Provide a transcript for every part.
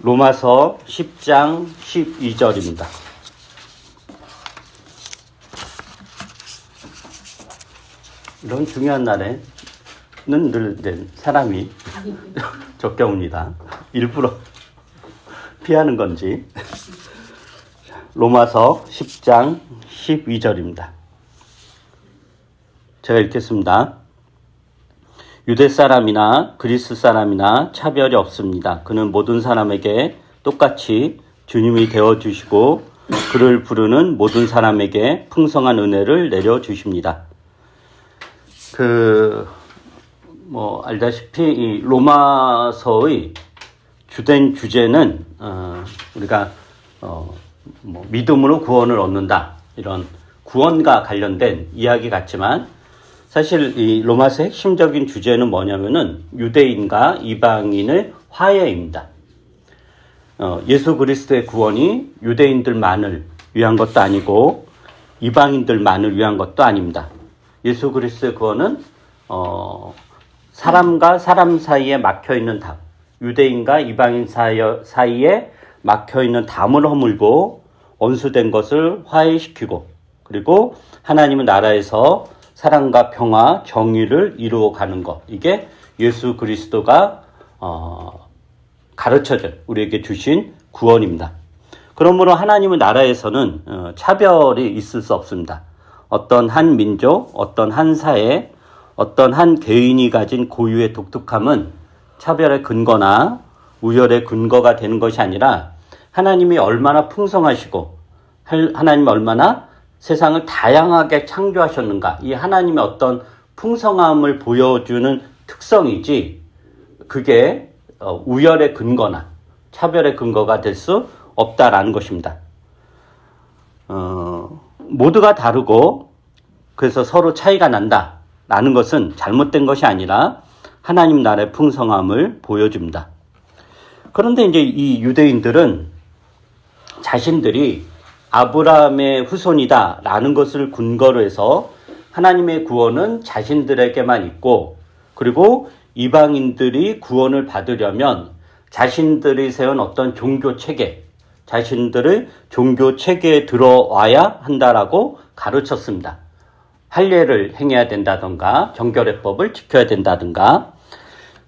로마서 10장 12절입니다. 이런 중요한 날에는 늘 사람이 적겨옵니다. 일부러 피하는 건지. 로마서 10장 12절입니다. 제가 읽겠습니다. 유대 사람이나 그리스 사람이나 차별이 없습니다. 그는 모든 사람에게 똑같이 주님이 되어주시고 그를 부르는 모든 사람에게 풍성한 은혜를 내려주십니다. 알다시피 이 로마서의 주된 주제는 우리가 믿음으로 구원을 얻는다, 이런 구원과 관련된 이야기 같지만, 사실 이 로마서의 핵심적인 주제는 뭐냐면은 유대인과 이방인의 화해입니다. 예수 그리스도의 구원이 유대인들만을 위한 것도 아니고 이방인들만을 위한 것도 아닙니다. 예수 그리스도의 구원은 사람과 사람 사이에 막혀있는 담, 유대인과 이방인 사이에 막혀있는 담을 허물고 원수된 것을 화해시키고, 그리고 하나님의 나라에서 사랑과 평화, 정의를 이루어가는 것, 이게 예수 그리스도가 가르쳐준, 우리에게 주신 구원입니다. 그러므로 하나님의 나라에서는 차별이 있을 수 없습니다. 어떤 한 민족, 어떤 한 사회, 어떤 한 개인이 가진 고유의 독특함은 차별의 근거나 우열의 근거가 되는 것이 아니라, 하나님이 얼마나 풍성하시고 하나님이 얼마나 세상을 다양하게 창조하셨는가, 이 하나님의 어떤 풍성함을 보여주는 특성이지, 그게 우열의 근거나 차별의 근거가 될 수 없다라는 것입니다. 모두가 다르고 그래서 서로 차이가 난다라는 것은 잘못된 것이 아니라 하나님 나라의 풍성함을 보여줍니다. 그런데 이제 이 유대인들은 자신들이 아브라함의 후손이다라는 것을 근거로 해서 하나님의 구원은 자신들에게만 있고, 그리고 이방인들이 구원을 받으려면 자신들이 세운 어떤 종교 체계, 자신들의 종교 체계에 들어와야 한다라고 가르쳤습니다. 할례를 행해야 된다든가 정결례법을 지켜야 된다든가.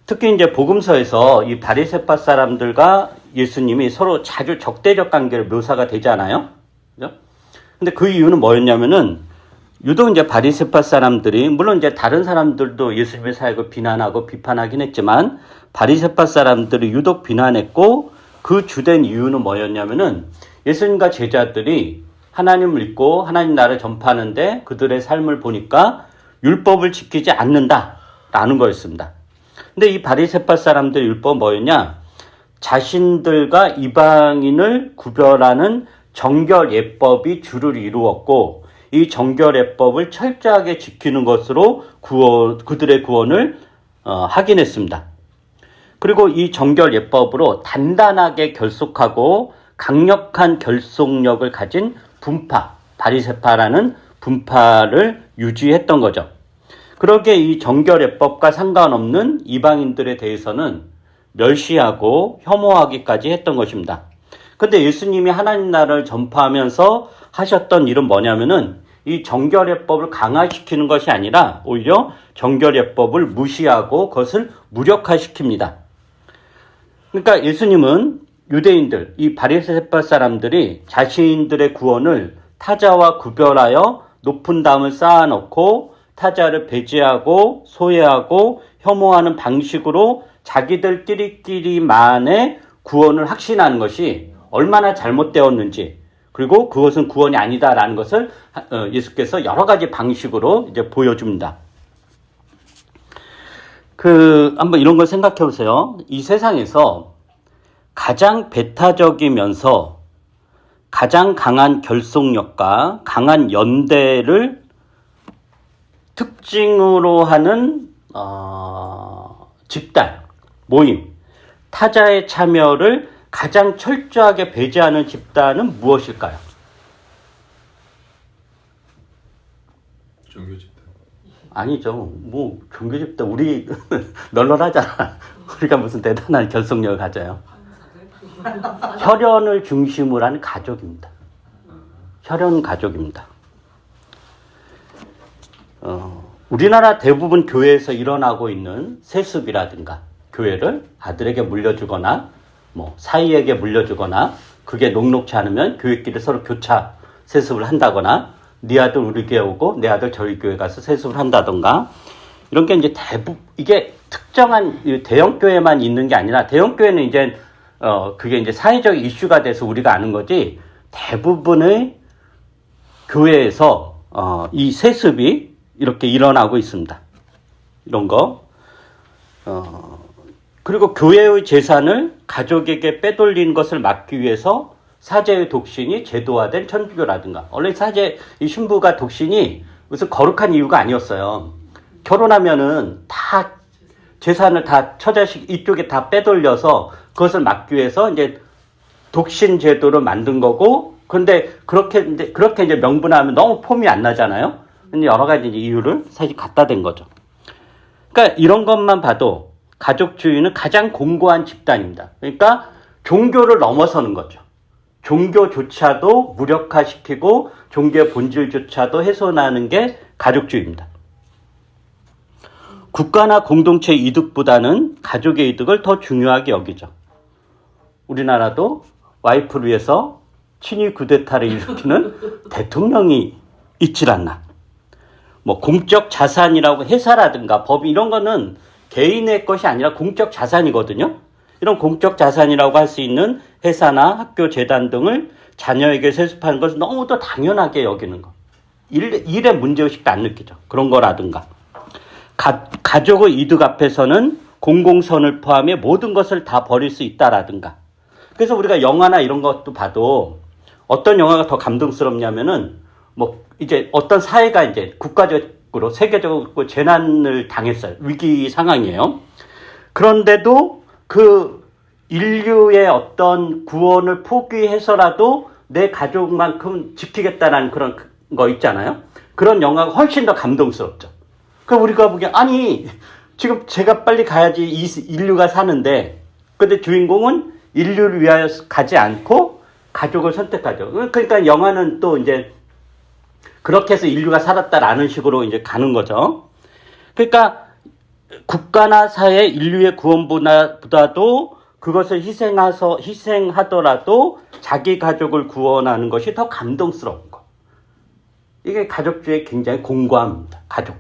특히 이제 복음서에서 이 바리새파 사람들과 예수님이 서로 자주 적대적 관계로 묘사가 되잖아요. 그죠? 근데 그 이유는 뭐였냐면은, 유독 이제 바리새파 사람들이, 물론 이제 다른 사람들도 예수님의 사역을 비난하고 비판하긴 했지만, 바리새파 사람들이 유독 비난했고, 그 주된 이유는 뭐였냐면은, 예수님과 제자들이 하나님을 믿고 하나님 나라를 전파하는데 그들의 삶을 보니까 율법을 지키지 않는다라는 거였습니다. 근데 이 바리새파 사람들의 율법은 뭐였냐? 자신들과 이방인을 구별하는 정결예법이 주를 이루었고, 이 정결예법을 철저하게 지키는 것으로 그들의 구원을 확인했습니다. 그리고 이 정결예법으로 단단하게 결속하고 강력한 결속력을 가진 분파, 바리새파라는 분파를 유지했던 거죠. 그러기에 이 정결예법과 상관없는 이방인들에 대해서는 멸시하고 혐오하기까지 했던 것입니다. 근데 예수님이 하나님 나라를 전파하면서 하셨던 일은 뭐냐면은, 이 정결예법을 강화시키는 것이 아니라 오히려 정결예법을 무시하고 그것을 무력화시킵니다. 그러니까 예수님은 유대인들, 이 바리새파 사람들이 자신들의 구원을 타자와 구별하여 높은 담을 쌓아놓고 타자를 배제하고 소외하고 혐오하는 방식으로 자기들끼리만의 구원을 확신하는 것이 얼마나 잘못되었는지, 그리고 그것은 구원이 아니다라는 것을 예수께서 여러 가지 방식으로 이제 보여줍니다. 한번 이런 걸 생각해 보세요. 이 세상에서 가장 배타적이면서 가장 강한 결속력과 강한 연대를 특징으로 하는 집단, 모임, 타자의 참여를 가장 철저하게 배제하는 집단은 무엇일까요? 종교 집단. 아니죠. 뭐 종교 집단, 우리 널널하잖아. 우리가 무슨 대단한 결속력을 가져요. 혈연을 중심으로 한 가족입니다. 혈연 가족입니다. 우리나라 대부분 교회에서 일어나고 있는 세습이라든가 교회를 아들에게 물려주거나 뭐 사위에게 물려주거나 그게 녹록치 않으면 교회끼리 서로 교차 세습을 한다거나 네 아들 우리 교회 오고 내 아들 저희 교회 가서 세습을 한다던가 이런 게 이제 대부분 이게 특정한 대형 교회만 있는 게 아니라 대형 교회는 이제 그게 이제 사회적 이슈가 돼서 우리가 아는 거지 대부분의 교회에서 이 세습이 이렇게 일어나고 있습니다. 이런 거. 그리고 교회의 재산을 가족에게 빼돌린 것을 막기 위해서 사제의 독신이 제도화된 천주교라든가. 원래 이 신부가 독신이 무슨 거룩한 이유가 아니었어요. 결혼하면은 다 재산을 다 처자식 이쪽에 다 빼돌려서 그것을 막기 위해서 이제 독신 제도를 만든 거고, 그런데 그렇게 이제 명분하면 너무 폼이 안 나잖아요. 근데 여러 가지 이유를 사실 갖다 댄 거죠. 그러니까 이런 것만 봐도 가족주의는 가장 공고한 집단입니다. 그러니까 종교를 넘어서는 거죠. 종교조차도 무력화시키고 종교의 본질조차도 훼손하는 게 가족주의입니다. 국가나 공동체의 이득보다는 가족의 이득을 더 중요하게 여기죠. 우리나라도 와이프를 위해서 친위 쿠데타를 일으키는 대통령이 있질 않나. 뭐 공적 자산이라고 회사라든가 법 이런 거는 개인의 것이 아니라 공적 자산이거든요. 이런 공적 자산이라고 할 수 있는 회사나 학교 재단 등을 자녀에게 세습하는 것은 너무도 당연하게 여기는 거. 일에 문제의식도 안 느끼죠. 그런 거라든가. 가족의 이득 앞에서는 공공선을 포함해 모든 것을 다 버릴 수 있다라든가. 그래서 우리가 영화나 이런 것도 봐도 어떤 영화가 더 감동스럽냐면은 뭐 이제 어떤 사회가 이제 국가적으로 세계적으로 재난을 당했어요. 위기 상황이에요. 그런데도 그 인류의 어떤 구원을 포기해서라도 내 가족만큼 지키겠다는 그런 거 있잖아요. 그런 영화가 훨씬 더 감동스럽죠. 그 우리가 보기에 아니 지금 제가 빨리 가야지 인류가 사는데 근데 주인공은 인류를 위하여 가지 않고 가족을 선택하죠. 그러니까 영화는 또 이제 그렇게 해서 인류가 살았다라는 식으로 이제 가는 거죠. 그러니까 국가나 사회 인류의 구원보다도 그것을 희생하더라도 자기 가족을 구원하는 것이 더 감동스러운 거. 이게 가족주의의 굉장히 공고함입니다. 가족.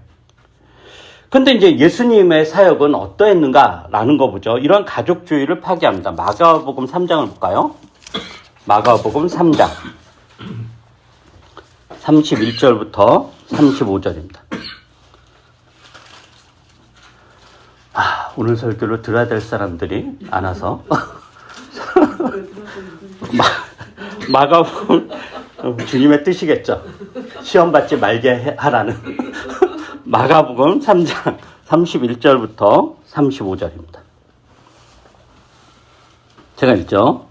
근데 이제 예수님의 사역은 어떠했는가라는 거 보죠. 이런 가족주의를 파괴합니다. 마가복음 3장을 볼까요? 마가복음 3장 31절부터 35절입니다. 오늘 설교를 들어야 될 사람들이 안 와서 마가복음 주님의 뜻이겠죠. 시험 받지 말게 하라는 마가복음 3장 31절부터 35절입니다. 제가 읽죠.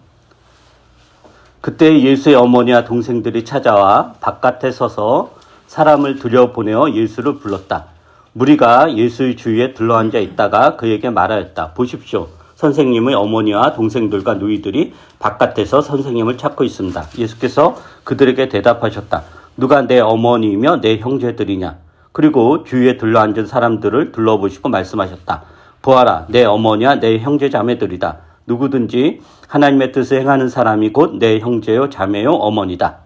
그때 예수의 어머니와 동생들이 찾아와 바깥에 서서 사람을 들여보내어 예수를 불렀다. 무리가 예수의 주위에 둘러앉아 있다가 그에게 말하였다. 보십시오. 선생님의 어머니와 동생들과 누이들이 바깥에서 선생님을 찾고 있습니다. 예수께서 그들에게 대답하셨다. 누가 내 어머니이며 내 형제들이냐? 그리고 주위에 둘러앉은 사람들을 둘러보시고 말씀하셨다. 보아라, 내 어머니와 내 형제 자매들이다. 누구든지 하나님의 뜻을 행하는 사람이 곧 내 형제요 자매요 어머니다.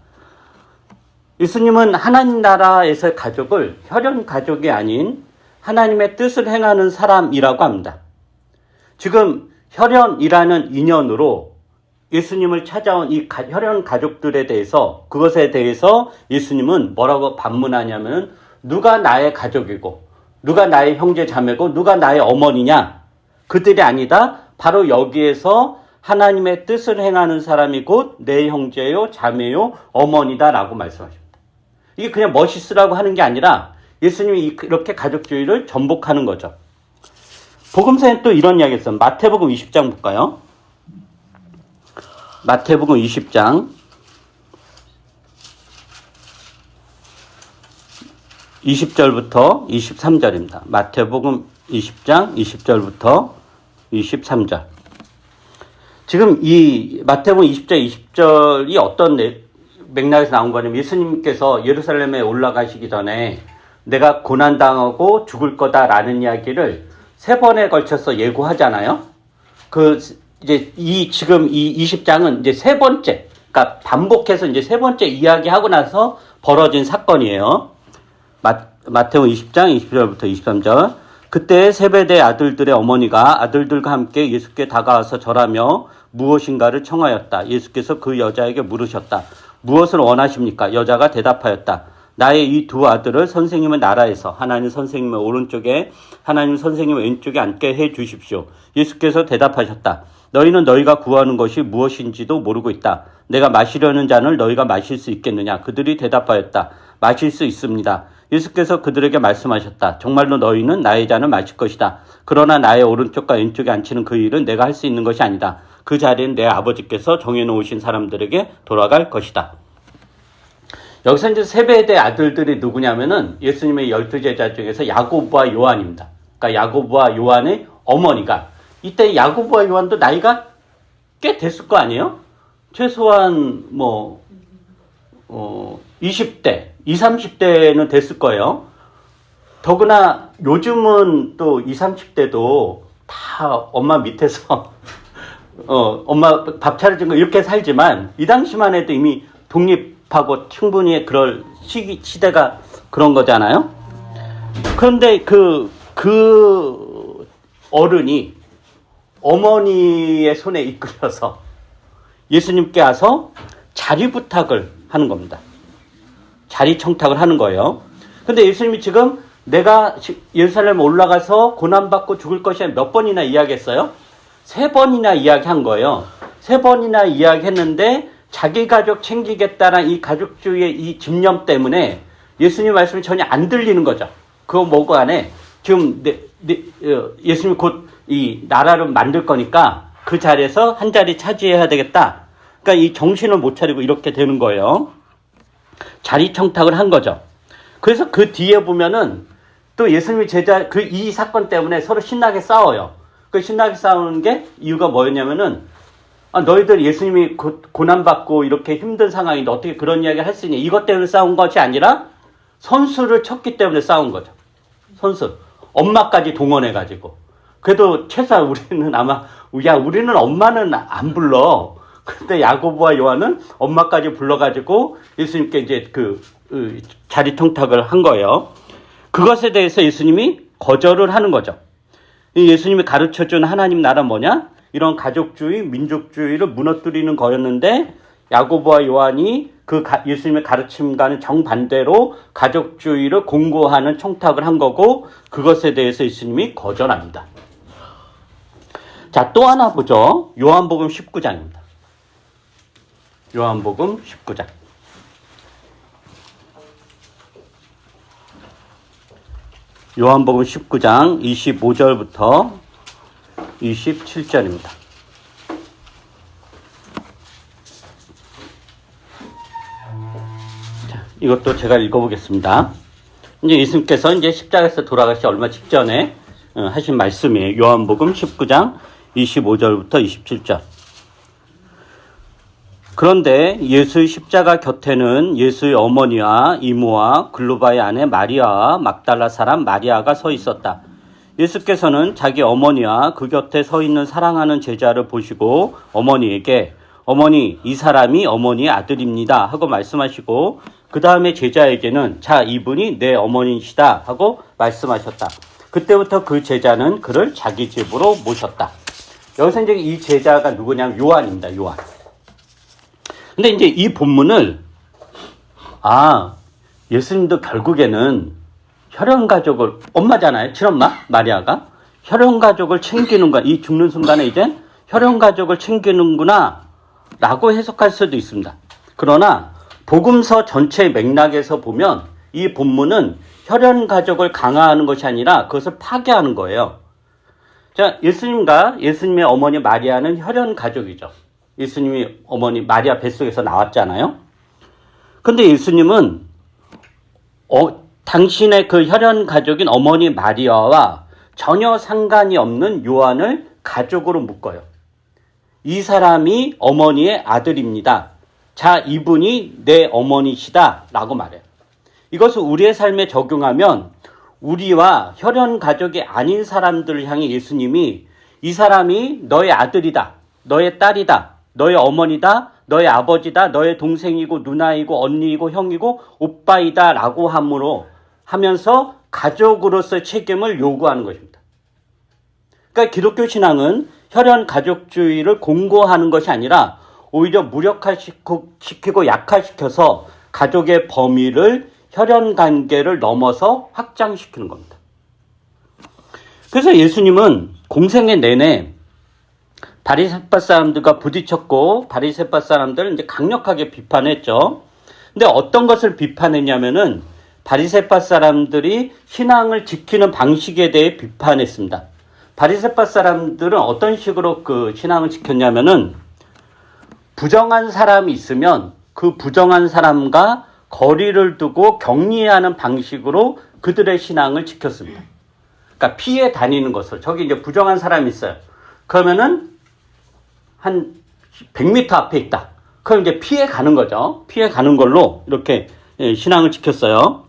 예수님은 하나님 나라에서의 가족을 혈연 가족이 아닌 하나님의 뜻을 행하는 사람이라고 합니다. 지금 혈연이라는 인연으로 예수님을 찾아온 이 혈연 가족들에 대해서 그것에 대해서 예수님은 뭐라고 반문하냐면 누가 나의 가족이고 누가 나의 형제 자매고 누가 나의 어머니냐? 그들이 아니다. 바로 여기에서 하나님의 뜻을 행하는 사람이 곧 내 형제요 자매요 어머니다라고 말씀하십니다. 이게 그냥 멋있으라고 하는 게 아니라 예수님이 이렇게 가족주의를 전복하는 거죠. 복음서에 또 이런 이야기 했어요. 마태복음 20장 볼까요? 마태복음 20장 20절부터 23절입니다. 마태복음 20장 20절부터 23절. 지금 이 마태복음 20장 20절이 어떤 맥락에서 나온 거냐면 예수님께서 예루살렘에 올라가시기 전에 내가 고난당하고 죽을 거다라는 이야기를 3번에 걸쳐서 예고하잖아요. 이제 지금 이 20장은 이제 3번째, 그러니까 반복해서 이제 3번째 이야기하고 나서 벌어진 사건이에요. 마태복음 20장 20절부터 23절. 그때 세베대 아들들의 어머니가 아들들과 함께 예수께 다가와서 절하며 무엇인가를 청하였다. 예수께서 그 여자에게 물으셨다. 무엇을 원하십니까? 여자가 대답하였다. 나의 이 2 아들을 선생님의 나라에서 하나님 선생님의 오른쪽에 하나님 선생님의 왼쪽에 앉게 해 주십시오. 예수께서 대답하셨다. 너희는 너희가 구하는 것이 무엇인지도 모르고 있다. 내가 마시려는 잔을 너희가 마실 수 있겠느냐? 그들이 대답하였다. 마실 수 있습니다. 예수께서 그들에게 말씀하셨다. 정말로 너희는 나의 잔을 마실 것이다. 그러나 나의 오른쪽과 왼쪽에 앉히는 그 일은 내가 할 수 있는 것이 아니다. 그 자리는 내 아버지께서 정해놓으신 사람들에게 돌아갈 것이다. 여기서 이제 세베대 아들들이 누구냐면은 예수님의 12제자 중에서 야고보와 요한입니다. 그러니까 야고보와 요한의 어머니가, 이때 야고보와 요한도 나이가 꽤 됐을 거 아니에요? 최소한 20대, 20, 30대는 됐을 거예요. 더구나 요즘은 또 20, 30대도 다 엄마 밑에서 엄마 밥 차려준 거 이렇게 살지만 이 당시만 해도 이미 독립하고 충분히 그럴 시대가 그런 거잖아요. 그런데 그 어른이 어머니의 손에 이끌려서 예수님께 와서 자리 부탁을 하는 겁니다. 자리 청탁을 하는 거예요. 근데 예수님이 지금 내가 예루살렘 올라가서 고난받고 죽을 것이야 몇 번이나 이야기했어요? 3번이나 이야기한 거예요. 3번이나 이야기했는데 자기 가족 챙기겠다는 이 가족주의의 이 집념 때문에 예수님 말씀이 전혀 안 들리는 거죠. 그거 뭐고 안에 지금 예수님이 곧 이 나라를 만들 거니까 그 자리에서 한 자리 차지해야 되겠다. 그러니까 이 정신을 못 차리고 이렇게 되는 거예요. 자리 청탁을 한 거죠. 그래서 그 뒤에 보면은 또 예수님이 이 사건 때문에 서로 신나게 싸워요. 그 신나게 싸우는 게 이유가 뭐였냐면은 너희들 예수님이 고난받고 이렇게 힘든 상황인데 어떻게 그런 이야기를 할 수 있냐. 이것 때문에 싸운 것이 아니라 선수를 쳤기 때문에 싸운 거죠. 선수. 엄마까지 동원해가지고. 그래도 최소한 우리는 우리는 엄마는 안 불러. 근데 야고보와 요한은 엄마까지 불러가지고 예수님께 이제 자리 청탁을 한 거예요. 그것에 대해서 예수님이 거절을 하는 거죠. 예수님이 가르쳐준 하나님 나라 뭐냐? 이런 가족주의, 민족주의를 무너뜨리는 거였는데 야고보와 요한이 예수님의 가르침과는 정반대로 가족주의를 공고하는 청탁을 한 거고 그것에 대해서 예수님이 거절합니다. 자, 또 하나 보죠. 요한복음 19장입니다. 요한복음 19장. 요한복음 19장 25절부터 27절입니다. 자, 이것도 제가 읽어보겠습니다. 이제 예수님께서 이제 십자가에서 돌아가시 얼마 직전에 하신 말씀이에요. 요한복음 19장 25절부터 27절. 그런데 예수의 십자가 곁에는 예수의 어머니와 이모와 글로바의 아내 마리아와 막달라 사람 마리아가 서 있었다. 예수께서는 자기 어머니와 그 곁에 서 있는 사랑하는 제자를 보시고 어머니에게 어머니, 이 사람이 어머니의 아들입니다 하고 말씀하시고 그 다음에 제자에게는 자, 이분이 내 어머니시다 하고 말씀하셨다. 그때부터 그 제자는 그를 자기 집으로 모셨다. 여기서 이제 이 제자가 누구냐면 요한입니다. 요한. 근데 이제 이 본문을 예수님도 결국에는 혈연 가족을 엄마잖아요. 친엄마 마리아가 혈연 가족을 챙기는구나. 이 죽는 순간에 이제 혈연 가족을 챙기는구나 라고 해석할 수도 있습니다. 그러나 복음서 전체 맥락에서 보면 이 본문은 혈연 가족을 강화하는 것이 아니라 그것을 파괴하는 거예요. 자, 예수님과 예수님의 어머니 마리아는 혈연 가족이죠. 예수님이 어머니 마리아 뱃속에서 나왔잖아요. 근데 예수님은 당신의 그 혈연 가족인 어머니 마리아와 전혀 상관이 없는 요한을 가족으로 묶어요. 이 사람이 어머니의 아들입니다. 자, 이분이 내 어머니시다 라고 말해요. 이것을 우리의 삶에 적용하면 우리와 혈연 가족이 아닌 사람들을 향해 예수님이 이 사람이 너의 아들이다, 너의 딸이다, 너의 어머니다, 너의 아버지다, 너의 동생이고 누나이고 언니이고 형이고 오빠이다 라고 하면서 가족으로서의 책임을 요구하는 것입니다. 그러니까 기독교 신앙은 혈연 가족주의를 공고하는 것이 아니라 오히려 무력화시키고 약화시켜서 가족의 범위를 혈연 관계를 넘어서 확장시키는 겁니다. 그래서 예수님은 공생애 내내 바리새파 사람들과 부딪혔고 바리새파 사람들을 이제 강력하게 비판했죠. 근데 어떤 것을 비판했냐면은 바리새파 사람들이 신앙을 지키는 방식에 대해 비판했습니다. 바리새파 사람들은 어떤 식으로 그 신앙을 지켰냐면은 부정한 사람이 있으면 그 부정한 사람과 거리를 두고 격리하는 방식으로 그들의 신앙을 지켰습니다. 그러니까 피해 다니는 것을, 저기 이제 부정한 사람이 있어요. 그러면은 한 100m 앞에 있다. 그럼 이제 피해 가는 거죠. 피해 가는 걸로 이렇게 신앙을 지켰어요.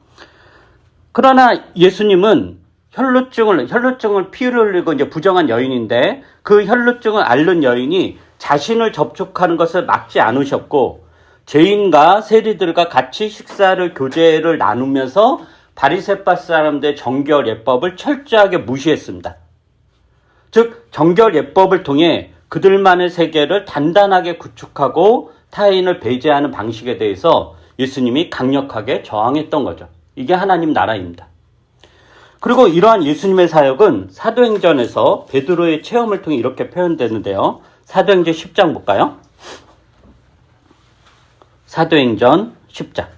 그러나 예수님은 혈루증을 피를 흘리고 이제 부정한 여인인데 그 혈루증을 앓는 여인이 자신을 접촉하는 것을 막지 않으셨고 죄인과 세리들과 같이 식사를 교제를 나누면서 바리새파 사람들의 정결 예법을 철저하게 무시했습니다. 즉 정결 예법을 통해 그들만의 세계를 단단하게 구축하고 타인을 배제하는 방식에 대해서 예수님이 강력하게 저항했던 거죠. 이게 하나님 나라입니다. 그리고 이러한 예수님의 사역은 사도행전에서 베드로의 체험을 통해 이렇게 표현되는데요. 사도행전 10장 볼까요? 사도행전 10장.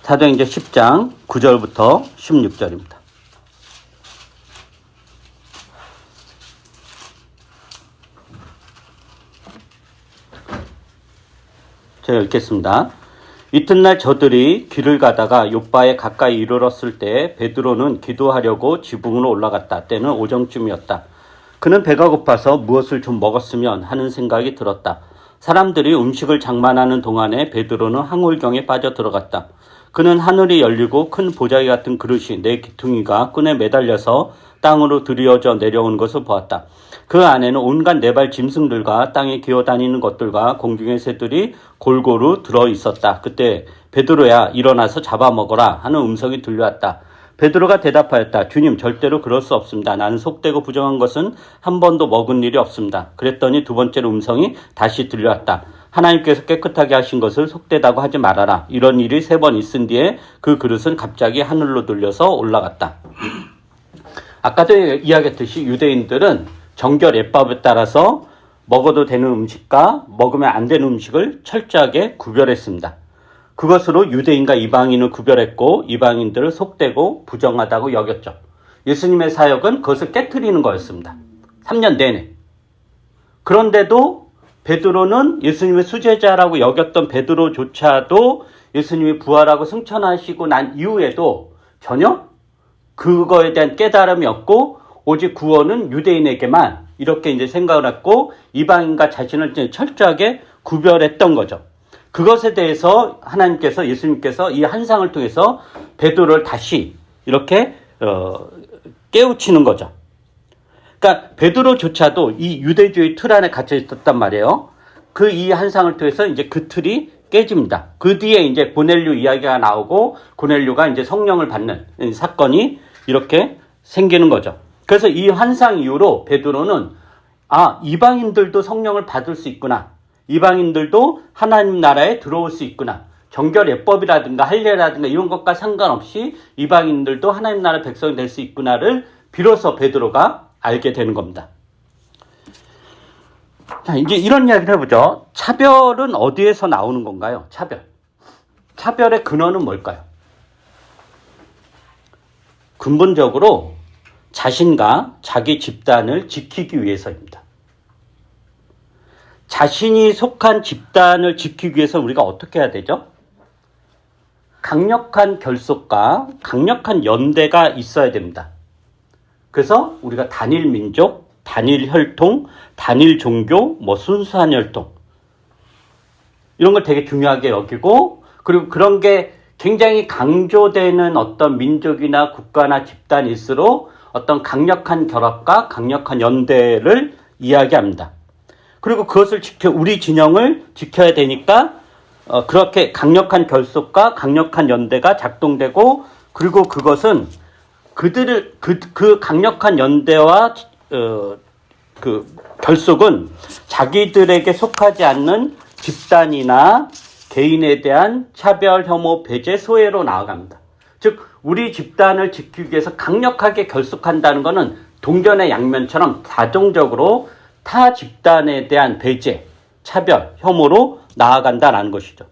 사도행전 10장 9절부터 16절입니다. 제가 읽겠습니다. 이튿날 저들이 길을 가다가 욥바에 가까이 이르렀을 때 베드로는 기도하려고 지붕으로 올라갔다. 때는 오정쯤이었다. 그는 배가 고파서 무엇을 좀 먹었으면 하는 생각이 들었다. 사람들이 음식을 장만하는 동안에 베드로는 항울경에 빠져 들어갔다. 그는 하늘이 열리고 큰 보자기 같은 그릇이 네 기퉁이가 끈에 매달려서 땅으로 들이어져 내려오는 것을 보았다. 그 안에는 온갖 네발 짐승들과 땅에 기어다니는 것들과 공중의 새들이 골고루 들어있었다. 그때 베드로야 일어나서 잡아먹어라 하는 음성이 들려왔다. 베드로가 대답하였다. 주님 절대로 그럴 수 없습니다. 나는 속되고 부정한 것은 한 번도 먹은 일이 없습니다. 그랬더니 두 번째로 음성이 다시 들려왔다. 하나님께서 깨끗하게 하신 것을 속되다고 하지 말아라. 이런 일이 3번 있은 뒤에 그 그릇은 갑자기 하늘로 들려서 올라갔다. 아까도 이야기했듯이 유대인들은 정결 예법에 따라서 먹어도 되는 음식과 먹으면 안 되는 음식을 철저하게 구별했습니다. 그것으로 유대인과 이방인을 구별했고 이방인들을 속되고 부정하다고 여겼죠. 예수님의 사역은 그것을 깨트리는 거였습니다. 3년 내내. 그런데도 베드로는 예수님의 수제자라고 여겼던 베드로조차도 예수님이 부활하고 승천하시고 난 이후에도 전혀 그거에 대한 깨달음이 없고 오직 구원은 유대인에게만 이렇게 이제 생각을 했고 이방인과 자신을 철저하게 구별했던 거죠. 그것에 대해서 하나님께서 예수님께서 이 한상을 통해서 베드로를 다시 이렇게 깨우치는 거죠. 그러니까 베드로조차도 이 유대주의 틀 안에 갇혀 있었단 말이에요. 그 이 한상을 통해서 이제 그 틀이 깨집니다. 그 뒤에 이제 고넬료 이야기가 나오고 고넬료가 이제 성령을 받는 사건이 이렇게 생기는 거죠. 그래서 이 환상 이후로 베드로는 이방인들도 성령을 받을 수 있구나. 이방인들도 하나님 나라에 들어올 수 있구나. 정결 예법이라든가 할례라든가 이런 것과 상관없이 이방인들도 하나님 나라 백성이 될 수 있구나를 비로소 베드로가 알게 되는 겁니다. 자, 이제 이런 이야기를 해보죠. 차별은 어디에서 나오는 건가요? 차별의 근원은 뭘까요? 근본적으로 자신과 자기 집단을 지키기 위해서입니다. 자신이 속한 집단을 지키기 위해서 우리가 어떻게 해야 되죠? 강력한 결속과 강력한 연대가 있어야 됩니다. 그래서 우리가 단일 민족, 단일 혈통, 단일 종교, 순수한 혈통 이런 걸 되게 중요하게 여기고, 그리고 그런 게 굉장히 강조되는 어떤 민족이나 국가나 집단일수록 어떤 강력한 결합과 강력한 연대를 이야기합니다. 그리고 그것을 우리 진영을 지켜야 되니까 그렇게 강력한 결속과 강력한 연대가 작동되고, 그리고 그것은 그 강력한 연대와 그 결속은 자기들에게 속하지 않는 집단이나 개인에 대한 차별, 혐오, 배제, 소외로 나아갑니다. 즉 우리 집단을 지키기 위해서 강력하게 결속한다는 것은 동전의 양면처럼 자동적으로 타 집단에 대한 배제, 차별, 혐오로 나아간다는 것이죠.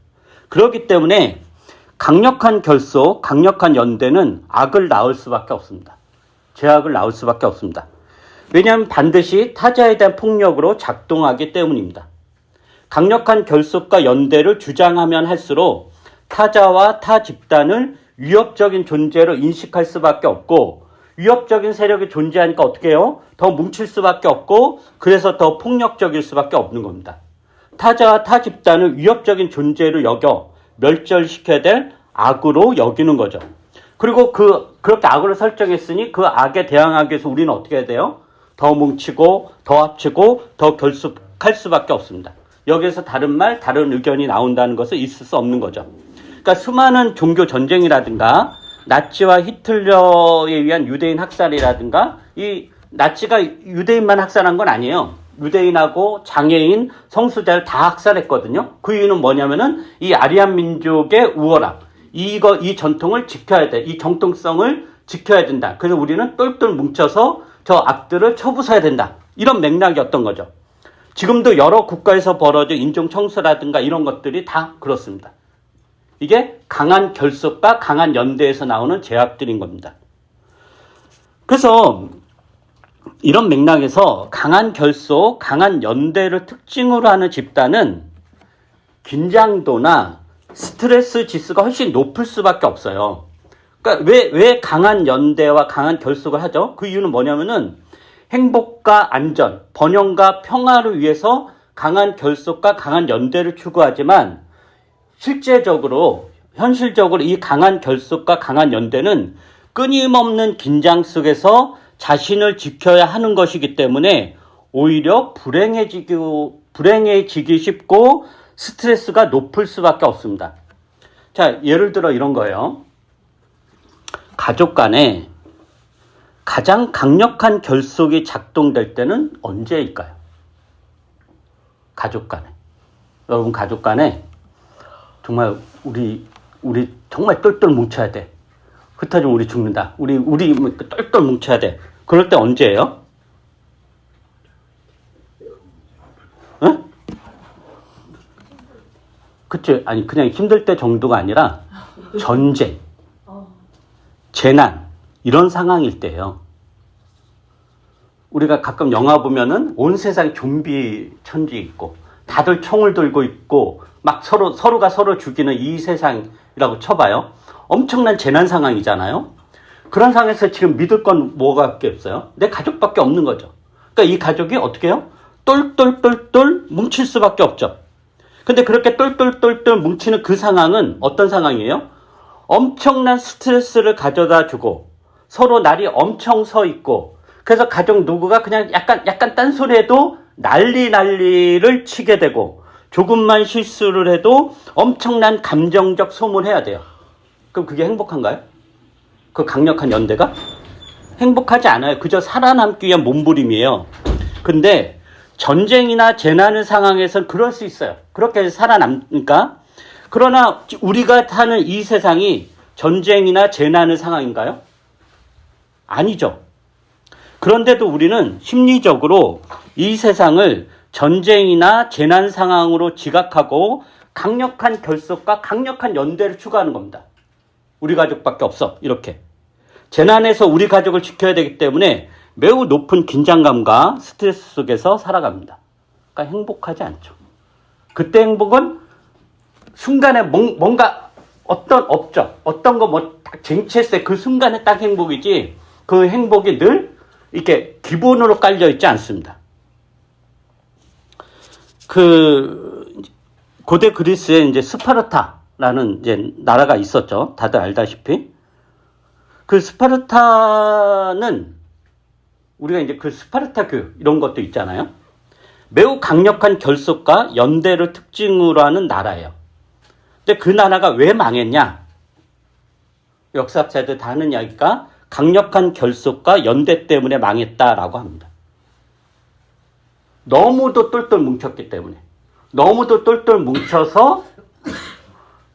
그렇기 때문에 강력한 결속, 강력한 연대는 악을 낳을 수밖에 없습니다. 죄악을 낳을 수밖에 없습니다. 왜냐하면 반드시 타자에 대한 폭력으로 작동하기 때문입니다. 강력한 결속과 연대를 주장하면 할수록 타자와 타 집단을 위협적인 존재로 인식할 수밖에 없고, 위협적인 세력이 존재하니까 어떻게 해요? 더 뭉칠 수밖에 없고, 그래서 더 폭력적일 수밖에 없는 겁니다. 타자와 타 집단을 위협적인 존재로 여겨 멸절시켜야 될 악으로 여기는 거죠. 그리고 그렇게 악으로 설정했으니 그 악에 대항하기 위해서 우리는 어떻게 해야 돼요? 더 뭉치고, 더 합치고, 더 결속할 수밖에 없습니다. 여기에서 다른 의견이 나온다는 것은 있을 수 없는 거죠. 그러니까 수많은 종교 전쟁이라든가 나치와 히틀러에 의한 유대인 학살이라든가, 이 나치가 유대인만 학살한 건 아니에요. 유대인하고 장애인, 성소자를 다 학살했거든요. 그 이유는 뭐냐면은 이 아리안 민족의 우월함, 이 전통을 지켜야 돼. 이 정통성을 지켜야 된다. 그래서 우리는 똘똘 뭉쳐서 저 악들을 쳐부숴야 된다. 이런 맥락이었던 거죠. 지금도 여러 국가에서 벌어진 인종 청소라든가 이런 것들이 다 그렇습니다. 이게 강한 결속과 강한 연대에서 나오는 제약들인 겁니다. 그래서 이런 맥락에서 강한 결속, 강한 연대를 특징으로 하는 집단은 긴장도나 스트레스 지수가 훨씬 높을 수밖에 없어요. 그러니까 왜 강한 연대와 강한 결속을 하죠? 그 이유는 뭐냐면은 행복과 안전, 번영과 평화를 위해서 강한 결속과 강한 연대를 추구하지만, 실제적으로 현실적으로 이 강한 결속과 강한 연대는 끊임없는 긴장 속에서 자신을 지켜야 하는 것이기 때문에 오히려 불행해지기 쉽고 스트레스가 높을 수밖에 없습니다. 자, 예를 들어 이런 거예요. 가족 간에 가장 강력한 결속이 작동될 때는 언제일까요? 가족 간에. 여러분, 가족 간에 정말 우리 정말 똘똘 뭉쳐야 돼. 흩어지면 우리 죽는다. 우리 똘똘 뭉쳐야 돼. 그럴 때 언제예요? 응? 그치? 아니, 그냥 힘들 때 정도가 아니라 전쟁, 재난, 이런 상황일 때예요. 우리가 가끔 영화 보면은 온 세상에 좀비 천지 있고, 다들 총을 들고 있고, 막 서로가 서로 죽이는 이 세상이라고 쳐봐요. 엄청난 재난 상황이잖아요. 그런 상황에서 지금 믿을 건 뭐가 없어요? 내 가족밖에 없는 거죠. 그러니까 이 가족이 어떻게 해요? 똘똘똘똘 뭉칠 수밖에 없죠. 근데 그렇게 똘똘똘똘 뭉치는 그 상황은 어떤 상황이에요? 엄청난 스트레스를 가져다 주고, 서로 날이 엄청 서 있고, 그래서 가족 누구가 그냥 약간 딴소리해도 난리를 치게 되고, 조금만 실수를 해도 엄청난 감정적 소모를 해야 돼요. 그럼 그게 행복한가요? 그 강력한 연대가? 행복하지 않아요. 그저 살아남기 위한 몸부림이에요. 근데 전쟁이나 재난의 상황에서는 그럴 수 있어요. 그렇게 살아남으니까. 그러나 우리가 사는 이 세상이 전쟁이나 재난의 상황인가요? 아니죠. 그런데도 우리는 심리적으로 이 세상을 전쟁이나 재난 상황으로 지각하고 강력한 결속과 강력한 연대를 추구하는 겁니다. 우리 가족밖에 없어. 이렇게. 재난에서 우리 가족을 지켜야 되기 때문에 매우 높은 긴장감과 스트레스 속에서 살아갑니다. 그러니까 행복하지 않죠. 그때 행복은 순간에 뭔가 어떤 업적, 어떤 거 뭐 딱 쟁취했을 때 그 순간에 딱 행복이지, 그 행복이 늘 이렇게 기본으로 깔려 있지 않습니다. 고대 그리스에 이제 스파르타라는 이제 나라가 있었죠. 다들 알다시피. 그 스파르타는 우리가 이제 그 스파르타 교육 이런 것도 있잖아요. 매우 강력한 결속과 연대를 특징으로 하는 나라예요. 근데 그 나라가 왜 망했냐? 역사학자들 다 하는 이야기가 강력한 결속과 연대 때문에 망했다라고 합니다. 너무도 똘똘 뭉쳤기 때문에. 너무도 똘똘 뭉쳐서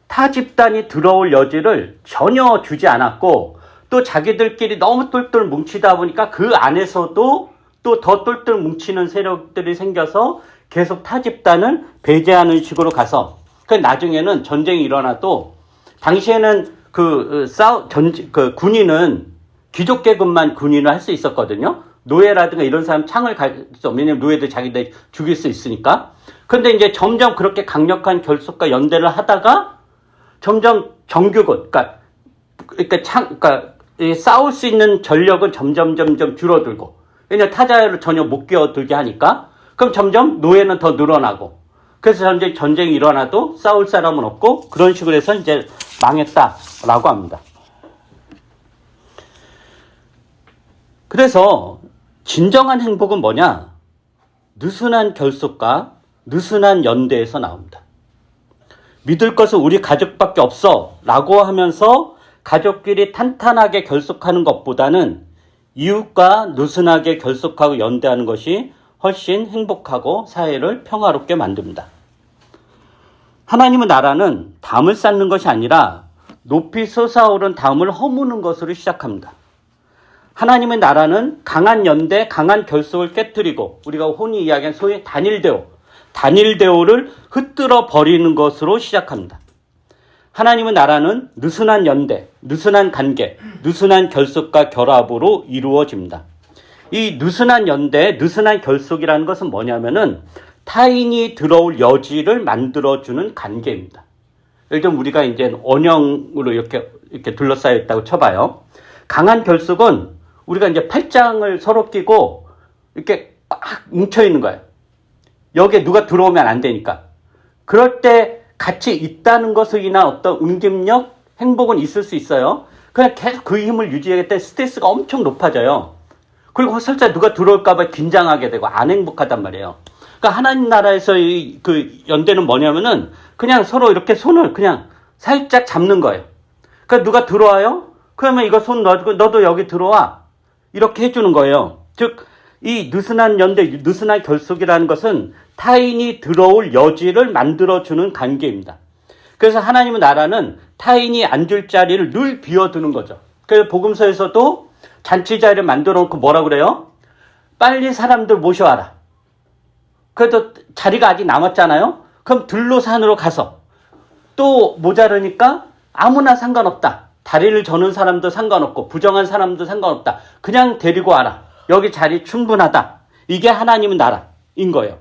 타 집단이 들어올 여지를 전혀 주지 않았고, 또 자기들끼리 너무 똘똘 뭉치다 보니까 그 안에서도 또 더 똘똘 뭉치는 세력들이 생겨서 계속 타 집단을 배제하는 식으로 가서, 나중에는 전쟁이 일어나도, 당시에는 군인은 귀족 계급만 군인을 할 수 있었거든요. 노예라든가 이런 사람 창을 갈 수 없는, 왜냐면 노예들 자기들 죽일 수 있으니까. 근데 이제 점점 그렇게 강력한 결속과 연대를 하다가 점점 정규군, 그러니까 싸울 수 있는 전력은 점점 줄어들고, 왜냐면 타자를 전혀 못 끼어들게 하니까. 그럼 점점 노예는 더 늘어나고, 그래서 전쟁이 일어나도 싸울 사람은 없고, 그런 식으로 해서 이제 망했다라고 합니다. 그래서 진정한 행복은 뭐냐? 느슨한 결속과 느슨한 연대에서 나옵니다. 믿을 것은 우리 가족밖에 없어 라고 하면서 가족끼리 탄탄하게 결속하는 것보다는 이웃과 느슨하게 결속하고 연대하는 것이 훨씬 행복하고 사회를 평화롭게 만듭니다. 하나님의 나라는 담을 쌓는 것이 아니라 높이 솟아오른 담을 허무는 것으로 시작합니다. 하나님의 나라는 강한 연대, 강한 결속을 깨뜨리고, 우리가 흔히 이야기하는 소위 단일대오를 흩뜨러 버리는 것으로 시작합니다. 하나님의 나라는 느슨한 연대, 느슨한 관계, 느슨한 결속과 결합으로 이루어집니다. 이 느슨한 연대, 느슨한 결속이라는 것은 뭐냐면은 타인이 들어올 여지를 만들어주는 관계입니다. 예를 들면 우리가 이제 원형으로 이렇게 둘러싸여 있다고 쳐봐요. 강한 결속은 우리가 이제 팔짱을 서로 끼고 이렇게 꽉 뭉쳐있는 거예요. 여기에 누가 들어오면 안 되니까. 그럴 때 같이 있다는 것으로 인한 어떤 응집력, 행복은 있을 수 있어요. 그냥 계속 그 힘을 유지하기 때문에 스트레스가 엄청 높아져요. 그리고 설사 누가 들어올까봐 긴장하게 되고 안 행복하단 말이에요. 그러니까 하나님 나라에서의 그 연대는 뭐냐면은 그냥 서로 이렇게 손을 그냥 살짝 잡는 거예요. 그러니까 누가 들어와요? 그러면 이거 손 넣어주고 너도 여기 들어와. 이렇게 해주는 거예요. 즉, 이 느슨한 연대, 느슨한 결속이라는 것은 타인이 들어올 여지를 만들어주는 관계입니다. 그래서 하나님의 나라는 타인이 앉을 자리를 늘 비워두는 거죠. 그래서 복음서에서도 잔치 자리를 만들어 놓고 뭐라 그래요? 빨리 사람들 모셔와라. 그래도 자리가 아직 남았잖아요? 그럼 들로산으로 가서 또 모자르니까 아무나 상관없다. 다리를 저는 사람도 상관없고 부정한 사람도 상관없다. 그냥 데리고 와라. 여기 자리 충분하다. 이게 하나님의 나라인 거예요.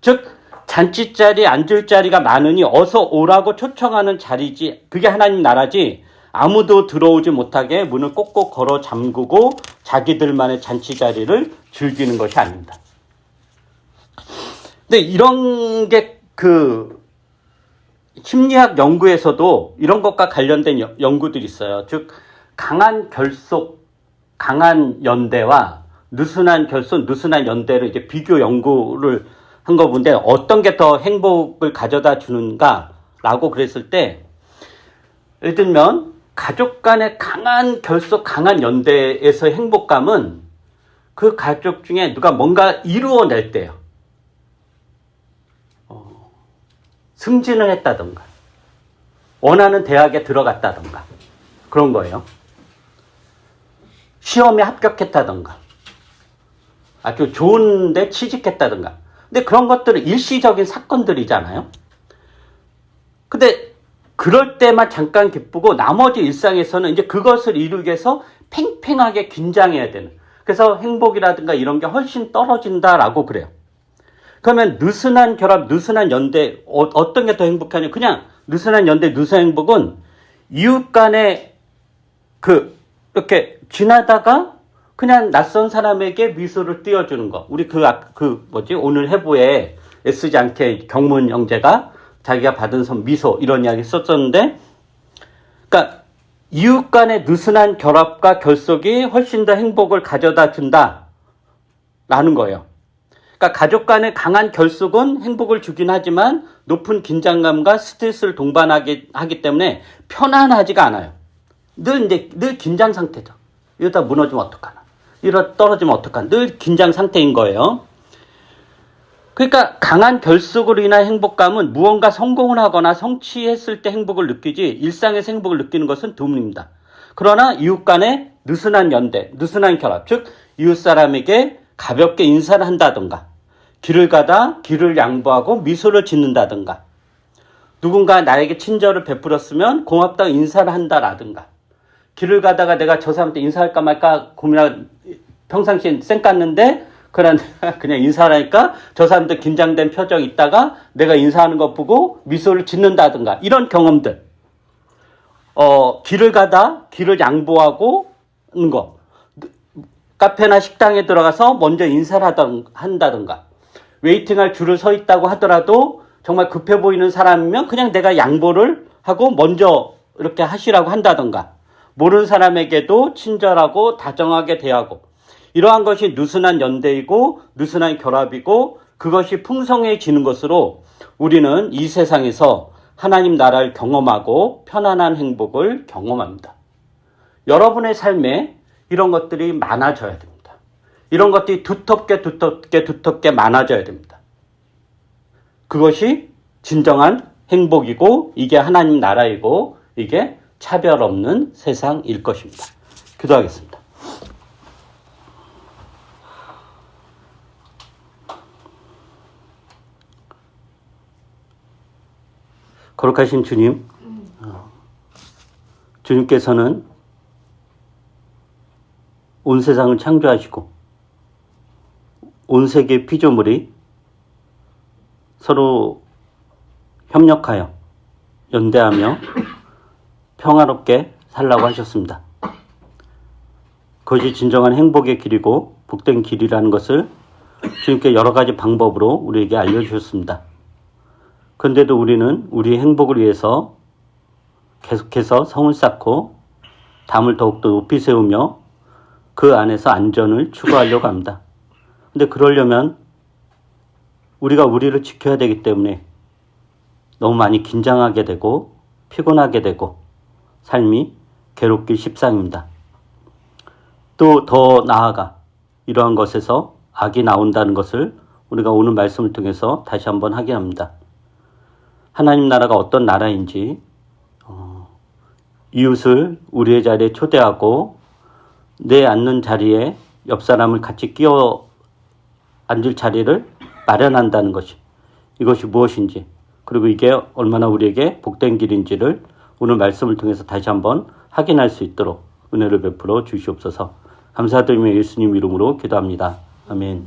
즉 잔치 자리에 앉을 자리가 많으니 어서 오라고 초청하는 자리지, 그게 하나님 나라지, 아무도 들어오지 못하게 문을 꼭꼭 걸어 잠그고 자기들만의 잔치 자리를 즐기는 것이 아닙니다. 근데 이런 게 심리학 연구에서도 이런 것과 관련된 연구들이 있어요. 즉 강한 결속, 강한 연대와 느슨한 결속, 느슨한 연대를 이제 비교 연구를 한 거 본데 어떤 게 더 행복을 가져다 주는가라고 그랬을 때, 예를 들면 가족 간의 강한 결속, 강한 연대에서의 행복감은 그 가족 중에 누가 뭔가 이루어낼 때요. 승진을 했다던가 원하는 대학에 들어갔다던가 그런 거예요. 시험에 합격했다던가 아주 좋은데 취직했다던가. 근데 그런 것들은 일시적인 사건들이잖아요. 근데 그럴 때만 잠깐 기쁘고 나머지 일상에서는 이제 그것을 이루기 위해서 팽팽하게 긴장해야 되는, 그래서 행복이라든가 이런 게 훨씬 떨어진다라고 그래요. 그러면 느슨한 결합, 느슨한 연대, 어떤 게 더 행복하냐? 그냥 느슨한 연대, 느슨한 행복은 이웃 간에 이렇게 지나다가 그냥 낯선 사람에게 미소를 띄워주는 거. 우리 오늘 해부에 애쓰지 않게 경문 형제가 자기가 받은 선 미소 이런 이야기 썼었는데, 그러니까 이웃 간의 느슨한 결합과 결속이 훨씬 더 행복을 가져다 준다라는 거예요. 그러니까 가족 간의 강한 결속은 행복을 주긴 하지만 높은 긴장감과 스트레스를 동반하기 때문에 편안하지가 않아요. 늘 긴장 상태죠. 이러다 무너지면 어떡하나. 이러다 떨어지면 어떡하나. 늘 긴장 상태인 거예요. 그러니까 강한 결속으로 인한 행복감은 무언가 성공을 하거나 성취했을 때 행복을 느끼지 일상에서 행복을 느끼는 것은 드뭅니다. 그러나 이웃 간의 느슨한 연대, 느슨한 결합, 즉 이웃 사람에게 가볍게 인사를 한다든가, 길을 가다 길을 양보하고 미소를 짓는다든가, 누군가 나에게 친절을 베풀었으면 고맙다고 인사를 한다라든가, 길을 가다가 내가 저 사람한테 인사할까 말까 고민하고 평상시에 쌩 깠는데 그냥 인사하니까 저 사람도 긴장된 표정 있다가 내가 인사하는 거 보고 미소를 짓는다든가, 이런 경험들. 길을 가다 길을 양보하고 하는 거. 카페나 식당에 들어가서 먼저 인사를 한다든가, 웨이팅할 줄을 서 있다고 하더라도 정말 급해 보이는 사람이면 그냥 내가 양보를 하고 먼저 이렇게 하시라고 한다든가, 모르는 사람에게도 친절하고 다정하게 대하고, 이러한 것이 느슨한 연대이고 느슨한 결합이고 그것이 풍성해지는 것으로 우리는 이 세상에서 하나님 나라를 경험하고 편안한 행복을 경험합니다. 여러분의 삶에 이런 것들이 많아져야 됩니다. 이런 것들이 두텁게 많아져야 됩니다. 그것이 진정한 행복이고 이게 하나님 나라이고 이게 차별 없는 세상일 것입니다. 기도하겠습니다. 거룩하신 주님, 주님께서는 온 세상을 창조하시고 온 세계의 피조물이 서로 협력하여 연대하며 평화롭게 살라고 하셨습니다. 그것이 진정한 행복의 길이고 복된 길이라는 것을 주님께 여러 가지 방법으로 우리에게 알려주셨습니다. 그런데도 우리는 우리의 행복을 위해서 계속해서 성을 쌓고 담을 더욱더 높이 세우며 그 안에서 안전을 추구하려고 합니다. 근데 그러려면 우리가 우리를 지켜야 되기 때문에 너무 많이 긴장하게 되고 피곤하게 되고 삶이 괴롭기 십상입니다. 또 더 나아가 이러한 것에서 악이 나온다는 것을 우리가 오늘 말씀을 통해서 다시 한번 확인합니다. 하나님 나라가 어떤 나라인지, 이웃을 우리의 자리에 초대하고 내 앉는 자리에 옆 사람을 같이 끼워 앉을 자리를 마련한다는 것이, 이것이 무엇인지, 그리고 이게 얼마나 우리에게 복된 길인지를 오늘 말씀을 통해서 다시 한번 확인할 수 있도록 은혜를 베풀어 주시옵소서. 감사드리며 예수님 이름으로 기도합니다. 아멘.